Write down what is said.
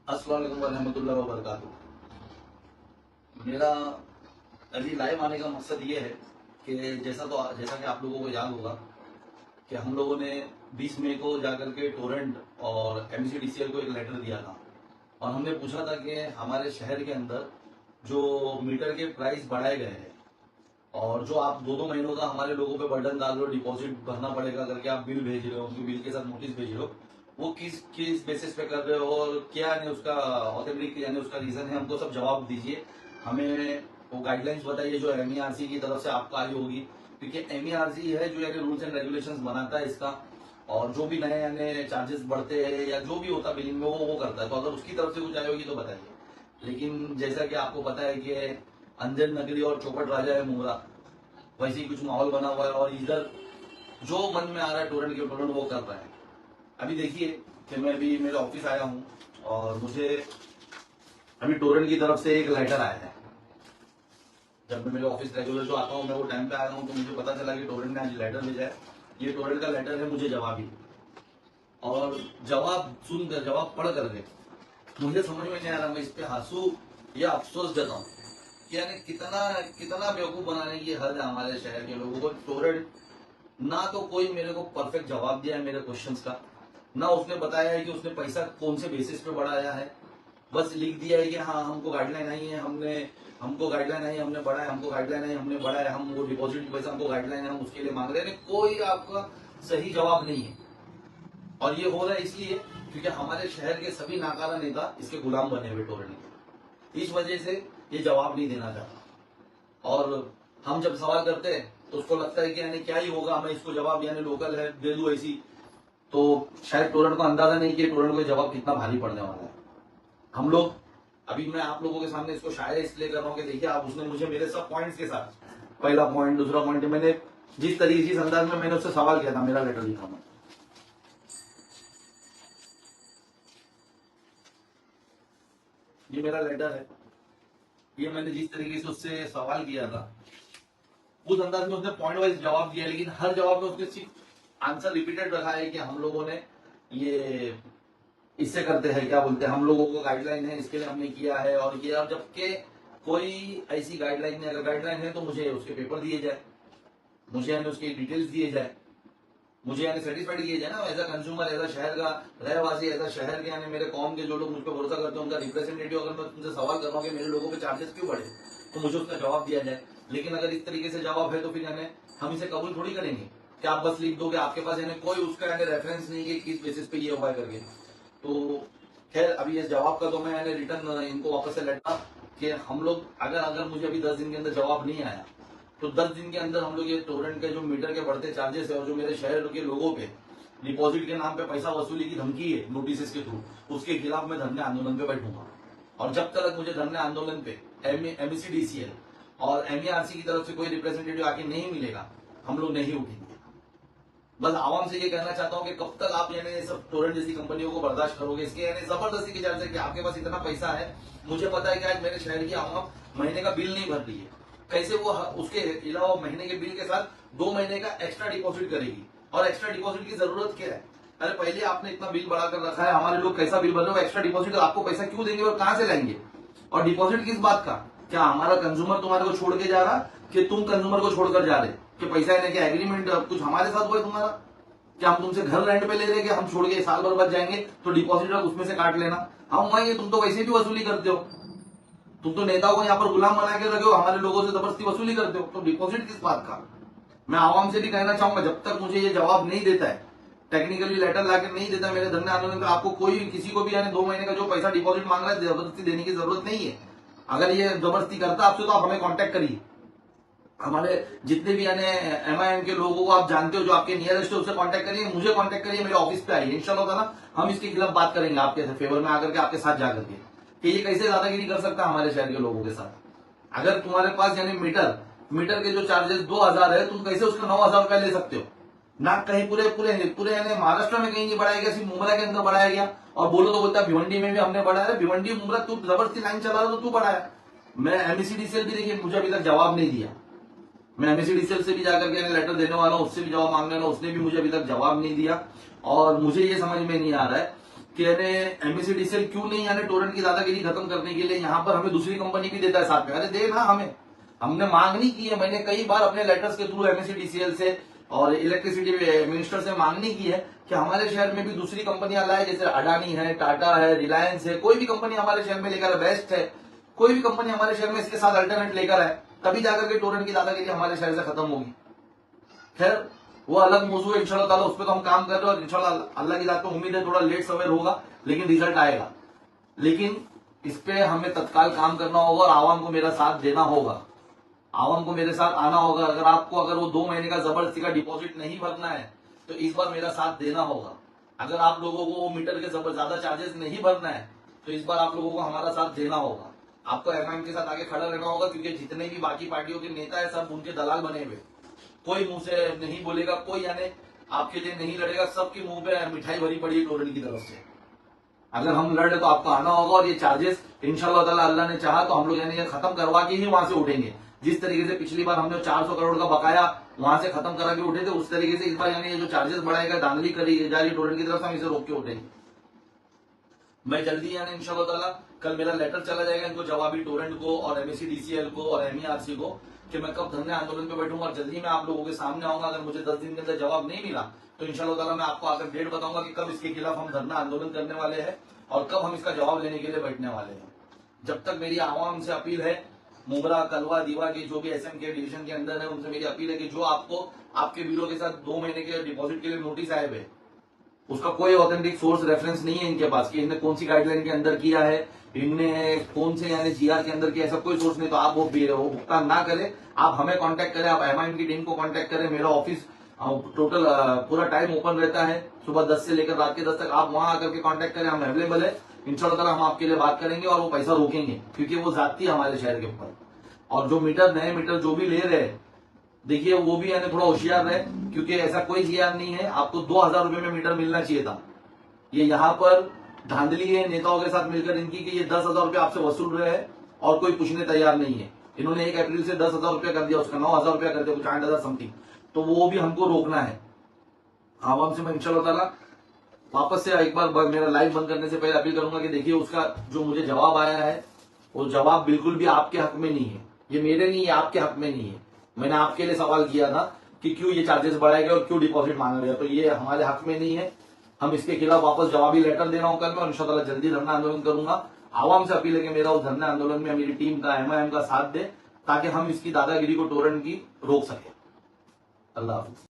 अस्सलाम वालेकुम रहमतुल्लाहि व बरकातुहू। मेरा अभी लाइव आने का मकसद ये है कि जैसा कि आप लोगों को याद होगा कि हम लोगों ने 20 मई को जाकर के टोरेंट और एमसीडीसीएल को एक लेटर दिया था और हमने पूछा था कि हमारे शहर के अंदर जो मीटर के प्राइस बढ़ाए गए हैं और जो आप 2-2 महीनों का हमारे लोगों पे बर्डन डाल रहे हो, डिपॉजिट भरना पड़ेगा करके आप बिल भेज रहे हो, उनके बिल के साथ नोटिस भेज रहे हो, वो किस किस बेसिस पे कर रहे हो और क्या यानी उसका ऑथेंटिक यानी उसका रीजन है, हमको सब जवाब दीजिए। हमें वो गाइडलाइंस बताइए जो एमईआरसी की तरफ से आपको आई होगी, क्योंकि एमईआरसी है जो यानी रूल्स एंड रेगुलेशंस बनाता है इसका, और जो भी नए यानी चार्जेस बढ़ते हैं या जो भी होता है बिलिंग में वो करता है। तो अगर उसकी तरफ से कुछ आई होगी तो बताइए। लेकिन जैसा कि आपको पता है कि अंजन नगरी और चौपट राजा है मुंगरा, वैसे ही कुछ माहौल बना हुआ है और इधर जो मन में आ रहा है टोरेंट के टोरेंट वो कर रहा है। अभी देखिए कि मैं अभी मेरे ऑफिस आया हूँ और मुझे अभी टोरेंट की तरफ से एक लेटर आया है। जब मैं मेरे ऑफिस रेगुलर जो आता हूँ मैं वो टाइम पे आया हूँ तो मुझे पता चला कि टोरेंट ने आज लेटर भेजा है। ये टोरेंट का लेटर है मुझे जवाबी, और जवाब सुनकर जवाब पढ़ करके मुझे समझ में नहीं आ रहा मैं इस पे हंसू या अफसोस जताऊं कि यानी कितना कितना बेवकूफ बनाने की हद है हमारे शहर के लोगों को। टोरेंट ना तो कोई मेरे को परफेक्ट जवाब दिया है मेरे क्वेश्चंस का, ना उसने बताया है कि उसने पैसा कौन से बेसिस पे बढ़ाया है। बस लिख दिया है कि हाँ हमको गाइडलाइन आई है, हमको गाइडलाइन आई, हमने बढ़ाया, हमको गाइडलाइन आई, हमने बढ़ाया, हम वो डिपॉजिट पैसा हमको गाइडलाइन है हम उसके लिए मांग रहे हैं। कोई आपका सही जवाब नहीं है और ये हो रहा है इसलिए क्योंकि हमारे शहर के सभी नाकारा नेता इसके गुलाम बने हुए टोरेंट के। इस वजह से ये जवाब नहीं देना चाहता और हम जब सवाल करते हैं तो उसको लगता है कि यानी क्या ही होगा, हमें इसको जवाब यानी लोकल है दे दू ऐसी। तो शायद टोरेंट को अंदाजा नहीं कि टोरेंट को जवाब कितना भारी पड़ने वाला है। हम लोग अभी मैं आप लोगों के सामने इसको शायद इसलिए कर रहा हूँ कि देखिए आप उसने मुझे मेरे सब पॉइंट्स के साथ, पहला पॉइंट दूसरा पॉइंट, मैंने जिस तरीके जिस अंदाज में मैंने उससे सवाल किया था मेरा लेटर लिखा मैं, ये मेरा लेटर है, ये मैंने जिस तरीके से उससे सवाल किया था उस अंदाज में उसने पॉइंट वाइज जवाब दिया, लेकिन हर जवाब में उसने सिर्फ आंसर रिपीटेड रखा है कि हम लोगों ने ये इससे करते हैं, क्या बोलते हैं, हम लोगों को गाइडलाइन है इसके लिए हमने किया है और ये। अब जबकि कोई ऐसी गाइडलाइन नहीं, अगर गाइडलाइन है तो मुझे उसके पेपर दिए जाए, मुझे यानी उसकी डिटेल्स दिए जाए, मुझे यानी सेटिस्फाइड किया जाए ना as a consumer, as a शहर का रहवासी, एज अ शहर के यानी मेरे कौम के जो लोग मुझ पर भरोसा करते हैं उनका रिप्रेजेंटेटिव अगर मैं तुमसे सवाल कर रहा हूँ कि मेरे लोगों के चार्जेस क्यों बढ़े तो मुझे उसका जवाब दिया जाए। लेकिन अगर इस तरीके से जवाब है तो फिर यानी हम इसे कबूल थोड़ी करेंगे कि आप बस लिख दोगे, आपके पास यानी कोई उसका यानी रेफरेंस नहीं है किस बेसिस पे ये हुआ है करके। तो खैर अभी इस जवाब का तो मैं यानी रिटर्न इनको वापस से लेटा कि हम लोग अगर अगर मुझे अभी 10 दिन के अंदर जवाब नहीं आया तो 10 दिन के अंदर हम लोग ये टोरेंट के जो मीटर के बढ़ते चार्जेस है और जो मेरे शहर के लोगों पे डिपॉजिट के नाम पे पैसा वसूली की धमकी है नोटिस के थ्रू, उसके खिलाफ मैं धरने आंदोलन पे बैठूंगा। और जब तक मुझे धरने आंदोलन पे एमसीडीसीएल और एमईआरसी की तरफ से कोई रिप्रेजेंटेटिव आके नहीं मिलेगा हम लोग नहीं उठेंगे। बस आवाम से ये कहना चाहता हूँ कि कब तक आप यानी सब टोरेंट जैसी कंपनियों को बर्दाश्त करोगे। इसके यानी जबरदस्ती की चार्ज है कि आपके पास इतना पैसा है, मुझे पता है कि आज मेरे शहर की आवाम महीने का बिल नहीं भर रही है, कैसे वो उसके अलावा महीने के बिल के साथ 2 महीने का एक्स्ट्रा डिपॉजिट करेगी। और एक्स्ट्रा डिपॉजिट की जरूरत क्या है? अरे पहले आपने इतना बिल बढ़ाकर रखा है, हमारे लोग कैसा बिल भर रहे हो, एक्स्ट्रा डिपॉजिट आपको पैसा क्यों देंगे और कहां से लाएंगे? और डिपॉजिट किस बात का? क्या हमारा कंज्यूमर तुम्हारे को छोड़ के जा रहा कि तुम कंज्यूमर को छोड़कर जा रहे कि पैसा लेने के एग्रीमेंट कुछ हमारे साथ हुआ है तुम्हारा? क्या हम तुमसे घर रेंट पे ले रहे कि हम छोड़ के साल भर बाद जाएंगे तो डिपॉजिट उसमें से काट लेना? हम वहीं, तुम तो वैसे भी वसूली करते हो, तुम तो नेताओं को यहाँ पर गुलाम बना के रखे हो, हमारे लोगों से जबरदस्ती वसूली करते हो, तो डिपॉजिट किस बात का? मैं आवाम से भी कहना चाहूंगा जब तक मुझे ये जवाब नहीं देता है, टेक्निकली लेटर लाकर नहीं देता मेरे धरने आंदोलन का, आपको कोई किसी को भी यानी 2 महीने का जो पैसा डिपॉजिट मांग रहा है जबरदस्ती देने की जरूरत नहीं है। अगर ये जबरदस्ती करता आपसे तो आप हमें कॉन्टेक्ट करिए। हमारे जितने भी यानी एमआईएम के लोगों को आप जानते हो जो आपके नियरेस्ट है उससे कांटेक्ट करिए, मुझे कांटेक्ट करिए, मेरे ऑफिस पे आइए, इंशाल्लाह ताला हम इसके खिलाफ बात करेंगे आपके फेवर में आकर के, आपके साथ जाकर के कि ये कैसे दादागिरी कर सकता है हमारे शहर के लोगों के साथ। अगर तुम्हारे पास यानी मीटर के जो चार्जेस 2000 है, तुम कैसे उसका 9000 रुपया ले सकते हो? ना कहीं पूरे पूरे पूरे यानी महाराष्ट्र में कहीं नहीं बढ़ाया गया, सिर्फ मुंबई के अंदर बढ़ाया गया। और बोलो तो बोलता है भिवंडी में भी हमने बढ़ाया, भिवंडी मुंबई तू जबरदस्ती लाइन चला रहा तो तू बढ़ाया। मैं एमईसीडीसीएल भी देखिए मुझे अभी तक जवाब नहीं दिया, मैं एमएससीडीसीएल से भी जाकर के लेटर देने वाला हूं, उससे भी जवाब मांगने वाला, उसने भी मुझे अभी तक जवाब नहीं दिया। और मुझे ये समझ में नहीं आ रहा है कि यानी एमएससीडीसीएल क्यों नहीं यानी टोरेंट की दादागिरी खत्म करने के लिए यहाँ पर हमें दूसरी कंपनी भी देता है साथ में। अरे दे ना, हमने मांग नहीं की है। मैंने कई बार अपने लेटर्स के थ्रू एमएससीडीसीएल से और इलेक्ट्रिसिटी मिनिस्टर से मांगनी की है कि हमारे शहर में भी दूसरी कंपनियां लाए, जैसे अडानी है, टाटा है, रिलायंस है, कोई भी कंपनी हमारे शहर में लेकर आए, बेस्ट है, कोई भी कंपनी हमारे शहर में इसके साथ अल्टरनेट लेकर आए, तभी जाकर के टोरेंट की दादागिरी हमारे शहर से खत्म होगी। खैर वो अलग मौजूद है, इंशाल्लाह ताला उस पर तो हम काम कर रहे हैं और इंशाल्लाह अल्लाह की जात में उम्मीद है थोड़ा लेट सवेर होगा लेकिन रिजल्ट आएगा। लेकिन इस पे हमें तत्काल काम करना होगा और आवाम को मेरा साथ देना होगा, आवाम को मेरे साथ आना होगा। अगर वो 2 महीने का जबरदस्ती का डिपॉजिट नहीं भरना है तो इस बार मेरा साथ देना होगा। अगर आप लोगों को मीटर के ज्यादा चार्जेस नहीं भरना है तो इस बार आप लोगों को हमारा साथ देना होगा। आपको एमआईएम के साथ आगे खड़ा रहना होगा, क्योंकि जितने भी बाकी पार्टियों के नेता है सब उनके दलाल बने हुए, कोई मुंह से नहीं बोलेगा, कोई यानी आपके लिए नहीं लड़ेगा, सबके मुंह पे मिठाई भरी पड़ी है टोरेंट की तरफ से। अगर हम लड़ रहे तो आपको आना होगा और ये चार्जेस इंशाल्लाह ताला अल्लाह ने चाहा तो हम लोग यानी खत्म करवा के ही वहां से उठेंगे। जिस तरीके से पिछली बार हमने 400 करोड़ का बकाया वहां से खत्म करा के उठे थे, उस तरीके से इस बार यानी ये जो चार्जेस बढ़ाएगा, धांधली करी जा रही टोरेंट की तरफ से, हम इसे रोक के उठेंगे। मैं जल्दी यानी इंशाल्लाह ताला कल मेरा लेटर चला जाएगा इनको जवाबी, टोरेंट को और एमएससीडीसीएल को और एमईआरसी को, कि मैं कब धरने आंदोलन पे बैठूंगा और जल्दी मैं आप लोगों के सामने आऊंगा। अगर मुझे 10 दिन के अंदर जवाब नहीं मिला तो इंशाल्लाह ताला मैं आपको आकर डेट बताऊंगा कि कब इसके खिलाफ हम धरना आंदोलन करने वाले हैं और कब हम इसका जवाब लेने के लिए बैठने वाले हैं। जब तक मेरी आवाम से अपील है, मुमरा, कलवा, दीवा के जो भी एसएम के डिवीजन के अंदर है, उनसे मेरी अपील है कि जो आपको आपके बीरो के साथ 2 महीने के डिपॉजिट के लिए नोटिस आए हुए, उसका कोई ऑथेंटिक सोर्स रेफरेंस नहीं है इनके पास कि इनने कौन सी गाइडलाइन के अंदर किया है, इनने कौन से यानी जीआर के अंदर किया, ऐसा कोई सोर्स नहीं। तो आप वो भुगतान ना करें, आप हमें कांटेक्ट करें, आप एमआईएम की टीम को कांटेक्ट करें। मेरा ऑफिस टोटल पूरा टाइम ओपन रहता है, सुबह 10 से लेकर रात के 10 तक। आप वहां आकर के कांटेक्ट करें, हम अवेलेबल है। इंशाल्लाह ताला हम आपके लिए बात करेंगे और वो पैसा रोकेंगे, क्योंकि वो जाती है हमारे शहर के ऊपर। और जो मीटर, नए मीटर जो भी ले रहे हैं, देखिए वो भी यानी थोड़ा होशियार रहे, क्योंकि ऐसा कोई जीआर नहीं है। आपको 2000 रुपए में मीटर मिलना चाहिए था। ये यहाँ पर धांधली है नेताओं के साथ मिलकर इनकी कि ये 10,000 रुपए आपसे वसूल रहे हैं और कोई पूछने तैयार नहीं है। इन्होंने 1 अप्रैल से 10,000 रुपया कर दिया, उसका 9,000 रुपया कर दिया, कुछ 8,000 समथिंग। तो वो भी हमको रोकना है। आवाम से मैं इंशाल्लाह ताला वापस से एक बार मेरा लाइव बंद करने से पहले अपील करूंगा कि देखिए उसका जो मुझे जवाब आया है वो जवाब बिल्कुल भी आपके हक में नहीं है, ये मेरे नहीं है, आपके हक में नहीं है। मैंने आपके लिए सवाल किया था कि क्यों ये चार्जेस बढ़ाए गए और क्यों डिपॉजिट मांगा गया, तो ये हमारे हक में नहीं है। हम इसके खिलाफ वापस जवाबी लेटर दे रहा हूं कल मैं, और इंशाल्लाह जल्दी धरना आंदोलन करूंगा। आवाम से अपील है कि मेरा उस धरना आंदोलन में मेरी टीम का, एमआईएम का साथ दे, ताकि हम इसकी दादागिरी को टोरेंट की रोक सके। अल्लाह हाफिज।